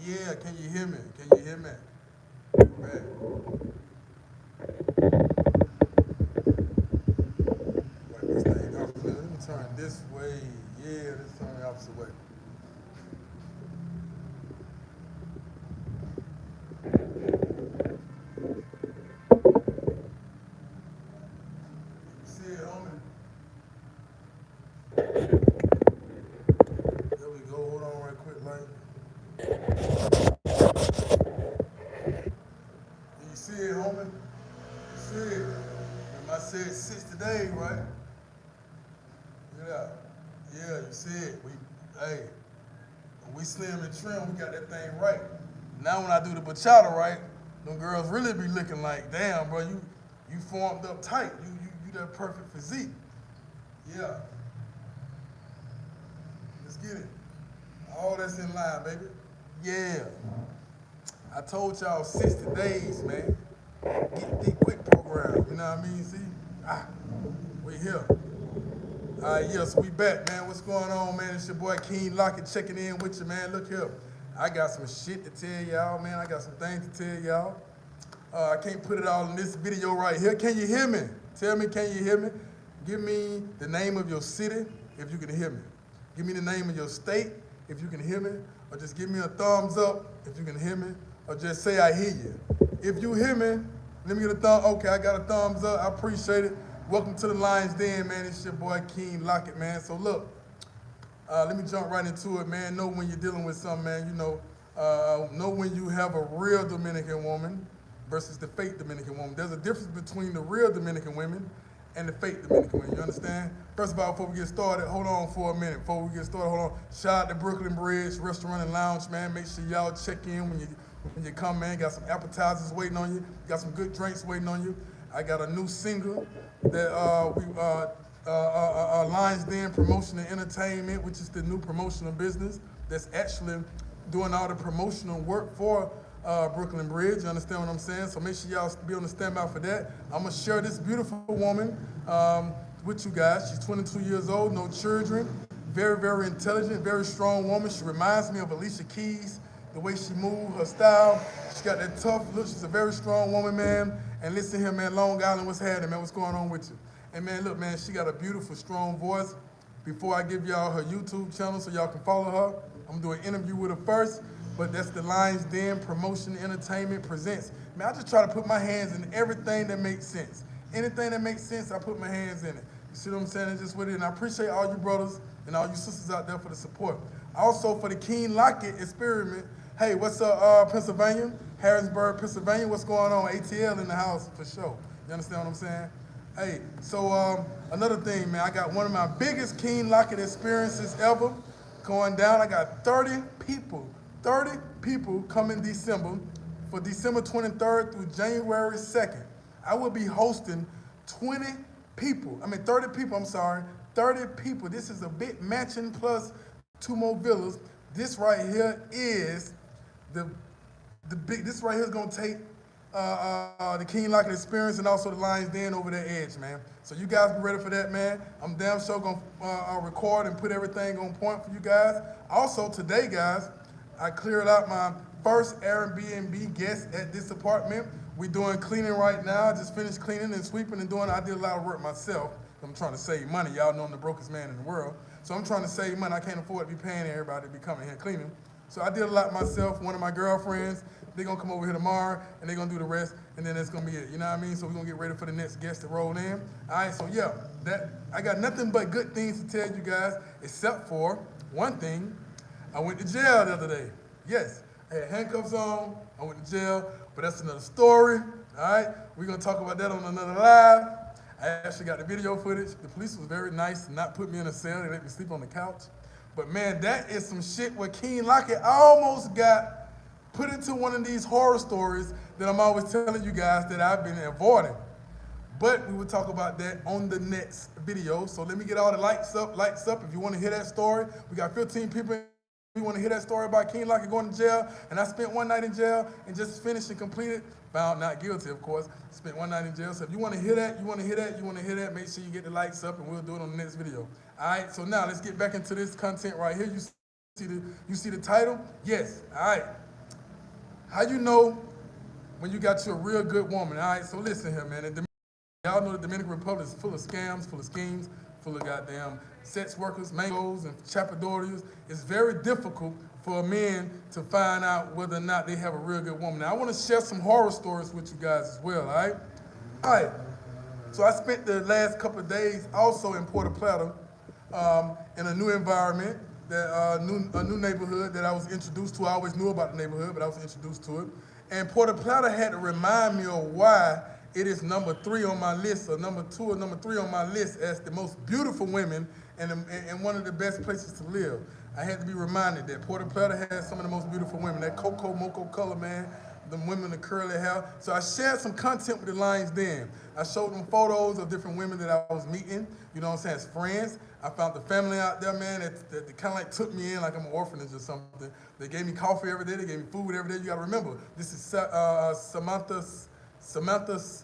Yeah, can you hear me? Can you hear me? Right. Wipe this thing off. Let me turn this way. Yeah, let's turn the opposite way. See it, homie? There we go. Hold on right quick, like. You see it, homie? You see it? Remember I said 60 days, right? Yeah. Yeah, you see it. Hey, when we slim and trim, we got that thing right. Now when I do the bachata right, them girls really be looking like, damn, bro, you formed up tight. You that perfect physique. Yeah, let's get it. All that's in line, baby. Yeah. I told y'all 60 days, man. Get the quick program. You know what I mean? See? Ah, we here. All right, yeah, so we back, man. What's going on, man? It's your boy King Locket checking in with you, man. Look here. I got some shit to tell y'all, man. I got some things to tell y'all. I can't put it all in this video right here. Can you hear me? Tell me, can you hear me? Give me the name of your city if you can hear me. Give me the name of your state if you can hear me. Or just give me a thumbs up if you can hear me. Or just say I hear you. If you hear me, let me get a thumb. Okay, I got a thumbs up. I appreciate it. Welcome to the Lion's Den, man. It's your boy King Locket, man. So look, let me jump right into it, man. Know when you're dealing with something, man. You know when you have a real Dominican woman versus the fake Dominican woman. There's a difference between the real Dominican women and the fake Dominican women. You understand? First of all, before we get started, hold on for a minute. Before we get started, hold on. Shout out to Brooklyn Bridge Restaurant and Lounge, man. Make sure y'all check in when you come, man. Got some appetizers waiting on you. Got some good drinks waiting on you. I got a new single that Lions Den Promotion and Entertainment, which is the new promotional business that's actually doing all the promotional work for Brooklyn Bridge. You understand what I'm saying? So make sure y'all be on the standby for that. I'm gonna share this beautiful woman with you guys. She's 22 years old, no children, very, very intelligent, very strong woman. She reminds me of Alicia Keys, the way she moves, her style. She got that tough look. She's a very strong woman, man. And listen here, man, Long Island, what's happening, man? What's going on with you? And man, look, man, she got a beautiful, strong voice. Before I give y'all her YouTube channel so y'all can follow her, I'm gonna do an interview with her first, but that's the Lions Den Promotion Entertainment Presents. Man, I just try to put my hands in everything that makes sense. Anything that makes sense, I put my hands in it. You see what I'm saying? It's just with it. And I appreciate all you brothers and all you sisters out there for the support. Also for the King Locket experiment, hey, what's up, Pennsylvania? Harrisburg, Pennsylvania, what's going on? ATL in the house for sure. You understand what I'm saying? Hey, so another thing, man, I got one of my biggest King Locket experiences ever going down. I got 30 people coming December, for December 23rd through January 2nd. I will be hosting 30 people, 30 people. This is a big mansion plus 2 more villas. This right here is this right here is gonna take the King Locket experience and also the Lions Den over their edge, man. So you guys be ready for that, man. I'm damn sure gonna record and put everything on point for you guys. Also today, guys, I cleared out my first Airbnb guest at this apartment. We doing cleaning right now. I just finished cleaning and sweeping and I did a lot of work myself. I'm trying to save money. Y'all know I'm the brokest man in the world. So I'm trying to save money. I can't afford to be paying everybody to be coming here cleaning. So I did a lot myself. One of my girlfriends, they're gonna come over here tomorrow and they're gonna do the rest, and then that's gonna be it. You know what I mean? So we're gonna get ready for the next guest to roll in. All right, so yeah, I got nothing but good things to tell you guys, except for one thing. I went to jail the other day. Yes, I had handcuffs on, I went to jail, but that's another story. All right, we're gonna talk about that on another live. I actually got the video footage. The police was very nice to not put me in a cell. They let me sleep on the couch. But man, that is some shit where King Locket almost got put into one of these horror stories that I'm always telling you guys that I've been avoiding. But we will talk about that on the next video. So let me get all the lights up. If you want to hear that story, we got 15 people. You want to hear that story about King Locket going to jail, and I spent one night in jail and just finished and completed, found not guilty, of course, spent one night in jail. So if you want to hear that, make sure you get the lights up, and we'll do it on the next video. All right, so now let's get back into this content right here. You see the title? Yes, all right. How you know when you got you a real good woman? All right, so listen here, man. Y'all know the Dominican Republic is full of scams, full of schemes, full of goddamn sex workers, mangos, and chapadorios. It's very difficult for a man to find out whether or not they have a real good woman. Now, I want to share some horror stories with you guys as well, all right? All right, so I spent the last couple of days also in Puerto Plata in a new environment, a new neighborhood that I was introduced to. I always knew about the neighborhood, but I was introduced to it. And Puerto Plata had to remind me of why it is number 3 on my list, or number 2 or number 3 on my list as the most beautiful women and one of the best places to live. I had to be reminded that Puerto Plata has some of the most beautiful women. That cocoa moco color, man, the women with curly hair. So I shared some content with the Lions Den. I showed them photos of different women that I was meeting, you know what I'm saying, as friends. I found the family out there, man, that kind of like took me in like I'm an orphanage or something. They gave me coffee every day. They gave me food every day. You got to remember, this is Samana's Semana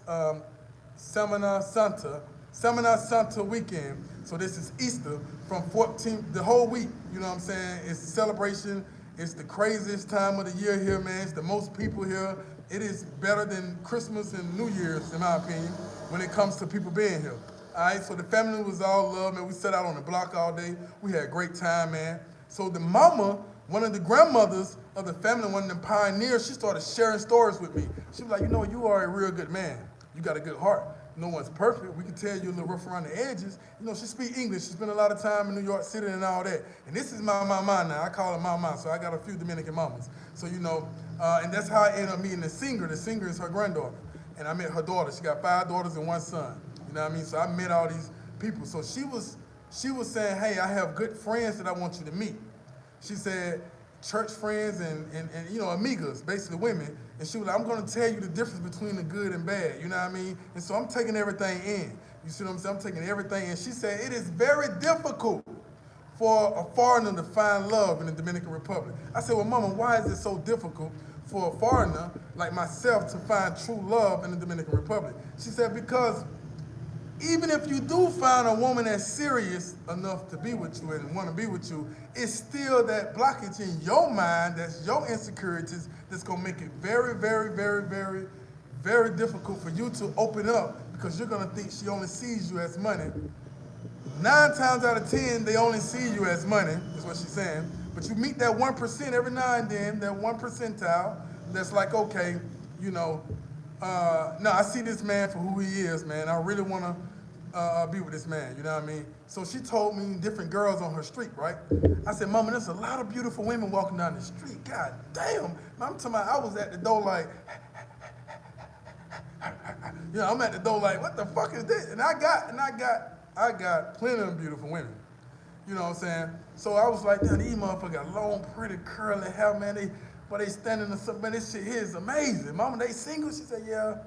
Santa weekend. So this is Easter from 14th, the whole week, you know what I'm saying? It's a celebration. It's the craziest time of the year here, man. It's the most people here. It is better than Christmas and New Year's, in my opinion, when it comes to people being here. All right, so the family was all love, man. We sat out on the block all day. We had a great time, man. So the mama, one of the grandmothers of the family, one of the pioneers, she started sharing stories with me. She was like, you know, you are a real good man. You got a good heart. No one's perfect. We can tell you a little rough around the edges. You know, she speaks English. She spent a lot of time in New York City and all that. And this is my mama now. I call her mama, so I got a few Dominican mamas. So, you know, and that's how I ended up meeting the singer. The singer is her granddaughter. And I met her daughter. She got 5 daughters and 1 son. You know what I mean? So I met all these people. So she was saying, hey, I have good friends that I want you to meet. She said, church friends and you know, amigas, basically women. And she was like, I'm gonna tell you the difference between the good and bad, you know what I mean? And so I'm taking everything in. You see what I'm saying? I'm taking everything in. She said, it is very difficult for a foreigner to find love in the Dominican Republic. I said, well, mama, why is it so difficult for a foreigner like myself to find true love in the Dominican Republic? She said, because even if you do find a woman that's serious enough to be with you and want to be with you, it's still that blockage in your mind, that's your insecurities, that's going to make it very, very, very, very, very difficult for you to open up, because you're going to think she only sees you as money. 9 times out of 10, they only see you as money, is what she's saying. But you meet that 1% every now and then, that 1 percentile, that's like, okay, you know, no, I see this man for who he is, man. I really want to be with this man, you know what I mean? So she told me different girls on her street, right? I said, mama, there's a lot of beautiful women walking down the street. God damn. I'm talking about, I was at the door like, you know, I'm at the door like, what the fuck is this? And I got plenty of beautiful women. You know what I'm saying? So I was like, damn, these motherfuckers got long, pretty, curly hair, man. They standing in something, man, this shit here is amazing. Mama, they single? She said, yeah.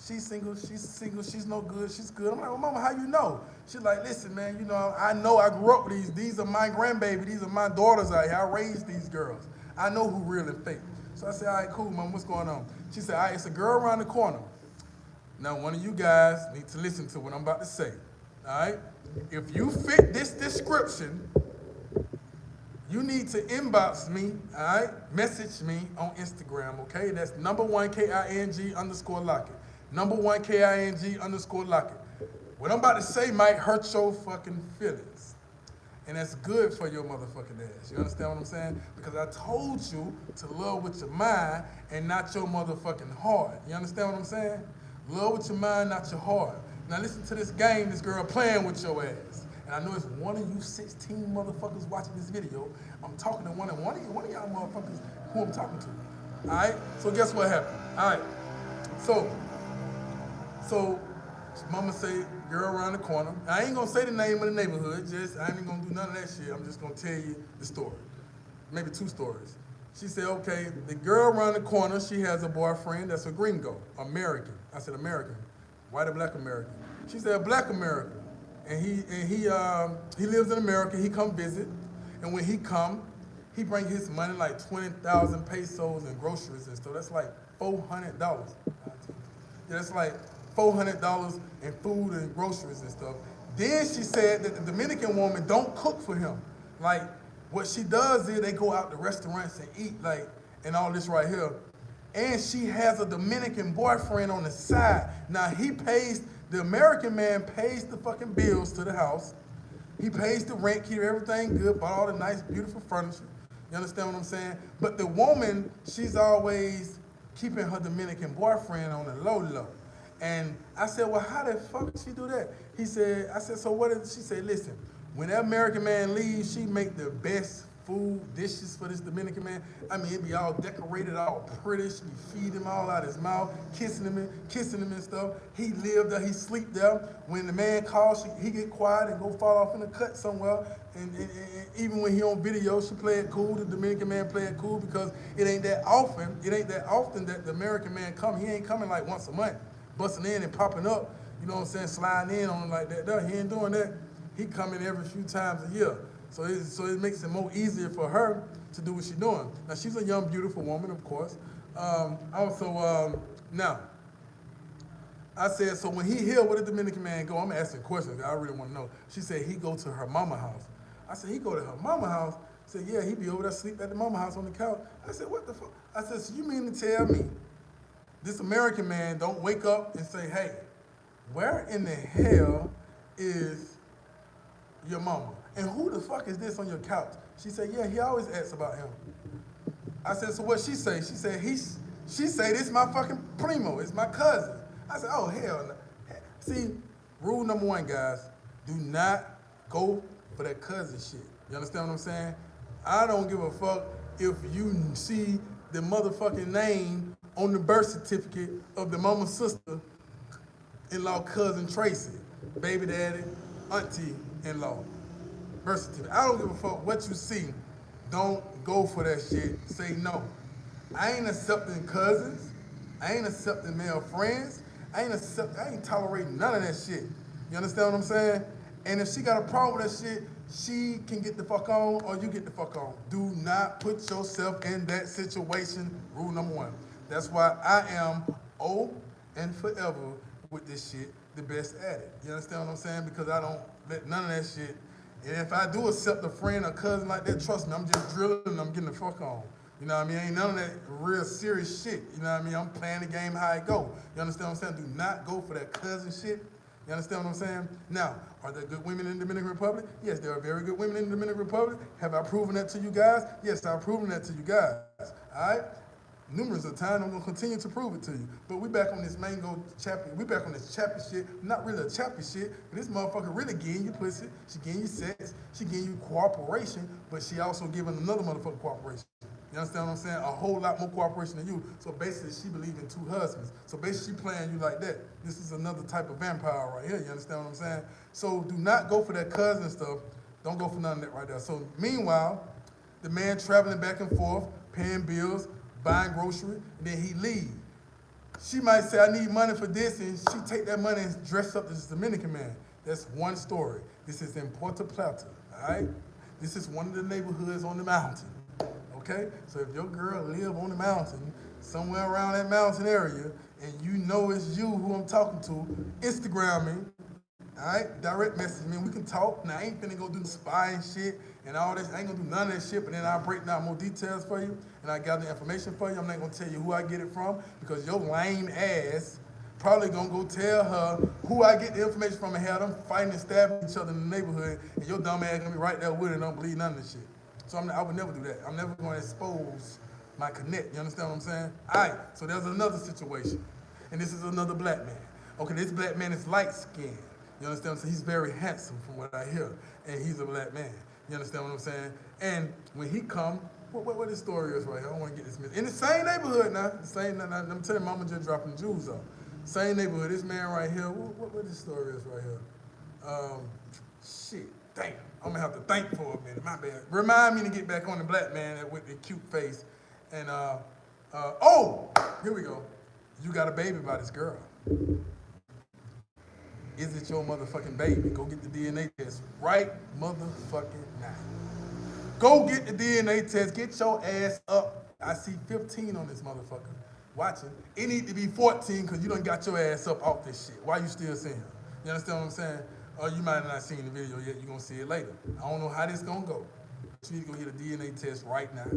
She's single, she's no good, she's good. I'm like, well, mama, how you know? She's like, listen, man, you know I grew up with these are my grandbaby, these are my daughters out here. I raised these girls. I know who real and fake. So I said, all right, cool, mom, what's going on? She said, all right, it's a girl around the corner. Now, one of you guys need to listen to what I'm about to say, all right? If you fit this description, you need to inbox me, all right? Message me on Instagram, okay? That's #1 KING_Locket. #1 KING_Locket. What I'm about to say might hurt your fucking feelings. And that's good for your motherfucking ass. You understand what I'm saying? Because I told you to love with your mind and not your motherfucking heart. You understand what I'm saying? Love with your mind, not your heart. Now listen to this game this girl playing with your ass. And I know it's one of you 16 motherfuckers watching this video. I'm talking to one of y'all motherfuckers who I'm talking to. All right? So guess what happened? All right. So mama say, girl around the corner. I ain't gonna say the name of the neighborhood, I ain't gonna do none of that shit. I'm just gonna tell you the story. Maybe 2 stories. She said, okay, the girl around the corner, she has a boyfriend that's a gringo, American. I said American, white or black American. She said black American. And he lives in America, he come visit. And when he come, he bring his money like 20,000 pesos and groceries and stuff. That's like $400. Yeah, that's like $400 in food and groceries and stuff. Then she said that the Dominican woman don't cook for him. Like, what she does is they go out to restaurants and eat, like, and all this right here. And she has a Dominican boyfriend on the side. Now the American man pays the fucking bills to the house. He pays the rent, keep everything good, bought all the nice, beautiful furniture. You understand what I'm saying? But the woman, she's always keeping her Dominican boyfriend on the low. And I said, well, how the fuck did she do that? I said, so what is, she said, listen, when that American man leaves, she make the best food, dishes for this Dominican man. I mean, it be all decorated, all pretty. She be feeding him all out his mouth, kissing him and stuff. He live there, he sleep there. When the man calls, he get quiet and go fall off in the cut somewhere. And even when he on video, she play it cool. The Dominican man play it cool because it ain't that often. It ain't that often that the American man come. He ain't coming like once a month, busting in and popping up. You know what I'm saying? Sliding in on him like that. He ain't doing that. He coming every few times a year. So it makes it more easier for her to do what she's doing. Now, she's a young, beautiful woman, of course. Now, I said, so when he here, where did the Dominican man go? I'm asking questions, I really want to know. She said, he go to her mama house. I said, he go to her mama house? She said, yeah, he be over there sleep at the mama house on the couch. I said, what the fuck? I said, so you mean to tell me this American man don't wake up and say, hey, where in the hell is your mama? And who the fuck is this on your couch? She said, yeah, he always asks about him. I said, so what she say? She said, she say, this my fucking primo, it's my cousin. I said, oh, hell no. See, rule number one, guys, do not go for that cousin shit. You understand what I'm saying? I don't give a fuck if you see the motherfucking name on the birth certificate of the mama's sister-in-law cousin Tracy, baby daddy, auntie-in-law. Birth certificate. I don't give a fuck what you see. Don't go for that shit. Say no. I ain't accepting cousins. I ain't accepting male friends. I ain't tolerating none of that shit. You understand what I'm saying? And if she got a problem with that shit, she can get the fuck on or you get the fuck on. Do not put yourself in that situation. Rule number one. That's why I am and forever with this shit, the best at it. You understand what I'm saying? Because I don't let none of that shit. And if I do accept a friend or cousin like that, trust me, I'm just drilling and I'm getting the fuck on. You know what I mean? Ain't none of that real serious shit. You know what I mean? I'm playing the game how it go. You understand what I'm saying? Do not go for that cousin shit. You understand what I'm saying? Now, are there good women in the Dominican Republic? Yes, there are very good women in the Dominican Republic. Have I proven that to you guys? Yes, I've proven that to you guys. All right? Numerous of times, I'm gonna continue to prove it to you. But we back on this mango chappy. We back on this chappy shit. Not really a chappy shit, but this motherfucker really getting you pussy. She getting you sex. She getting you cooperation, but she also giving another motherfucker cooperation. You understand what I'm saying? A whole lot more cooperation than you. So basically, she believe in two husbands. So basically, she playing you like that. This is another type of vampire right here. You understand what I'm saying? So do not go for that cousin stuff. Don't go for none of that right there. So meanwhile, the man traveling back and forth, paying bills, buying grocery, and then he leave. She might say, I need money for this, and she take that money and dress up as a Dominican man. That's one story. This is in Puerto Plata, all right? This is one of the neighborhoods on the mountain, okay? So if your girl live on the mountain, somewhere around that mountain area, and you know it's you who I'm talking to, Instagram me, all right? Direct message me, we can talk. Now, I ain't finna go do spying shit and all this. I ain't gonna do none of that shit, but then I'll break down more details for you, and I gather information for you. I'm not gonna tell you who I get it from, because your lame ass probably gonna go tell her who I get the information from and have them fighting and stabbing each other in the neighborhood, and your dumb ass gonna be right there with it and don't believe none of this shit. So I would never do that. I'm never gonna expose my connect. You understand what I'm saying? All right, so there's another situation, and this is another black man. Okay, this black man is light-skinned. You understand what I'm saying? He's very handsome from what I hear, and he's a black man. You understand what I'm saying? And when he come, what his story is right here, I don't want to get this mixed. In the same neighborhood now, I'm telling you, mama just dropping jewels off. Same neighborhood, this man right here, what his story is right here? Shit, damn, I'm gonna have to think for a minute, my bad. Remind me to get back on the black man with the cute face. And, oh, here we go. You got a baby by this girl. Is it your motherfucking baby? Go get the DNA test right motherfucking now. Go get the DNA test. Get your ass up. I see 15 on this motherfucker watching. It need to be 14 because you done got your ass up off this shit. Why you still seeing her? You understand what I'm saying? Or you might have not seen the video yet. You're going to see it later. I don't know how this going to go. But you need to go get a DNA test right now.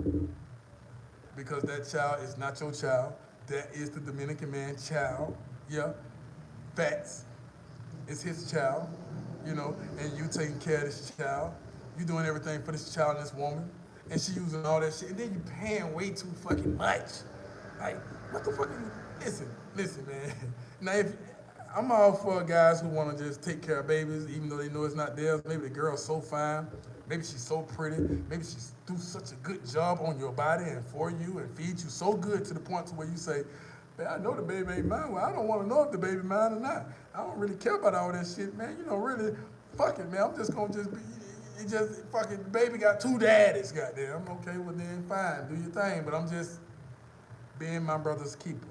because that child is not your child. That is the Dominican man child. Yeah, facts. It's his child, and you taking care of this child. You doing everything for this child and this woman, and she using all that shit, and then you paying way too fucking much. Like, what the fuck are you? Listen, man. Now, if I'm all for guys who want to just take care of babies, even though they know it's not theirs. Maybe the girl's so fine, maybe she's so pretty, maybe she's do such a good job on your body and for you and feed you so good to the point to where you say, man, I know the baby ain't mine. Well, I don't want to know if the baby mine or not. I don't really care about all that shit, man. Really, fuck it, man. I'm just gonna just be. It just fucking the baby got two daddies, goddamn. Okay, well then fine, do your thing. But I'm just being my brother's keeper.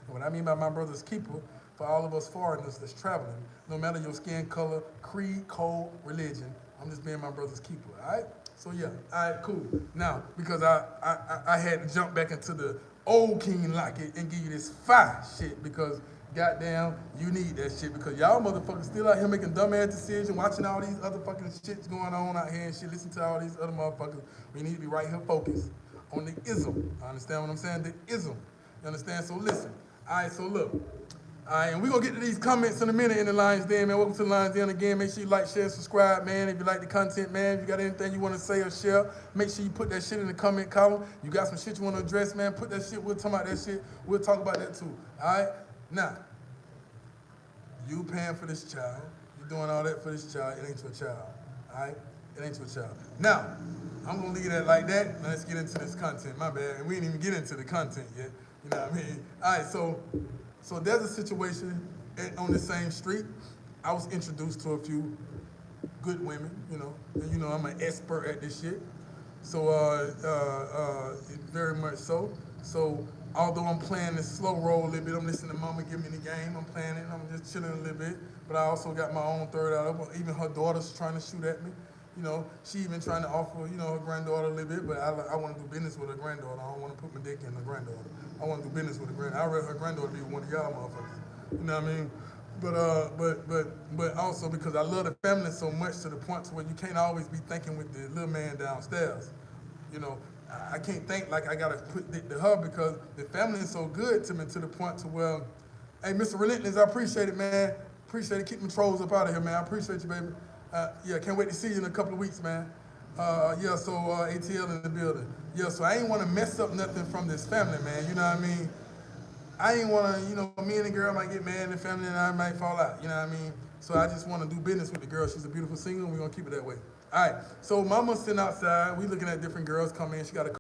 And what I mean by my brother's keeper, for all of us foreigners that's traveling, no matter your skin color, creed, code, religion, I'm just being my brother's keeper, all right? So yeah, all right, cool. Now, because I had to jump back into the old King Locket and give you this fire shit because goddamn, you need that shit because y'all motherfuckers still out here making dumbass decisions, watching all these other fucking shits going on out here and shit, listen to all these other motherfuckers. We need to be right here focused on the ism. I understand what I'm saying? The ism. You understand? So listen. All right, so look. All right, and we're going to get to these comments in a minute in the Lions Den, man. Welcome to the Lions Den again. Make sure you like, share, subscribe, man. If you like the content, man, if you got anything you want to say or share, make sure you put that shit in the comment column. You got some shit you want to address, man, put that shit. We'll talk about that shit. We'll talk about that too. All right? Now, you paying for this child. You doing all that for this child. It ain't your child. All right? It ain't your child. Now, I'm going to leave that like that. Now, let's get into this content. My bad. And we didn't even get into the content yet. You know what I mean? All right, so there's a situation on the same street. I was introduced to a few good women, and I'm an expert at this shit. So, very much so. So, although I'm playing this slow roll a little bit, I'm listening to Mama give me the game, I'm playing it, and I'm just chilling a little bit. But I also got my own third out. Even her daughter's trying to shoot at me. She even trying to offer, her granddaughter a little bit, but I want to do business with her granddaughter. I don't want to put my dick in her granddaughter. I want to do business with her granddaughter. I'd rather her granddaughter be one of y'all motherfuckers. You know what I mean? But also because I love the family so much to the point to where you can't always be thinking with the little man downstairs. I can't think like I gotta put dick to her because the family is so good to me to the point to where, hey, Mr. Relentless, I appreciate it, man. Appreciate it. Keep them trolls up out of here, man. I appreciate you, baby. Can't wait to see you in a couple of weeks, man. So ATL in the building. So I ain't want to mess up nothing from this family, man. You know what I mean? I ain't want to, me and the girl might get mad in the family and I might fall out. You know what I mean? So I just want to do business with the girl. She's a beautiful singer and we're going to keep it that way. All right. So mama's sitting outside. We looking at different girls come in. She got a